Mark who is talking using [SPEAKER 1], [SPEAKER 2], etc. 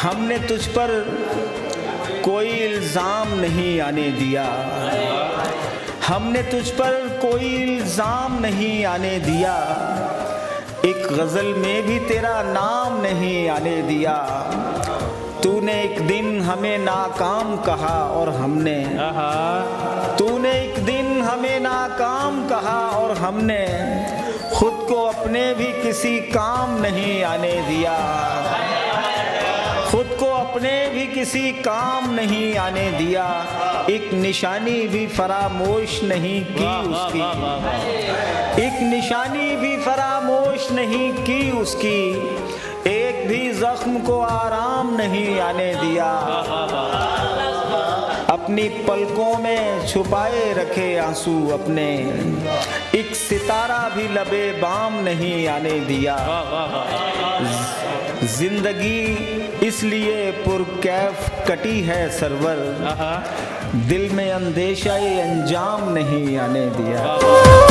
[SPEAKER 1] हमने तुझ पर कोई इल्ज़ाम नहीं आने दिया, हमने तुझ पर कोई इल्ज़ाम नहीं आने दिया, एक गज़ल में भी तेरा नाम नहीं आने दिया। तूने एक दिन हमें नाकाम कहा और हमने, तूने एक दिन हमें नाकाम कहा और हमने खुद को अपने भी किसी काम नहीं आने दिया, खुद को अपने भी किसी काम नहीं आने दिया। एक निशानी भी फरामोश नहीं की उसकी, एक निशानी भी फरामोश नहीं की उसकी, एक भी जख्म को आराम नहीं आने दिया। अपनी पलकों में छुपाए रखे आंसू अपने, एक सितारा भी लबे बाम नहीं आने दिया। जिंदगी इसलिए पुरकैफ कटी है सरवर, दिल में अंदेशा ये अंजाम नहीं आने दिया।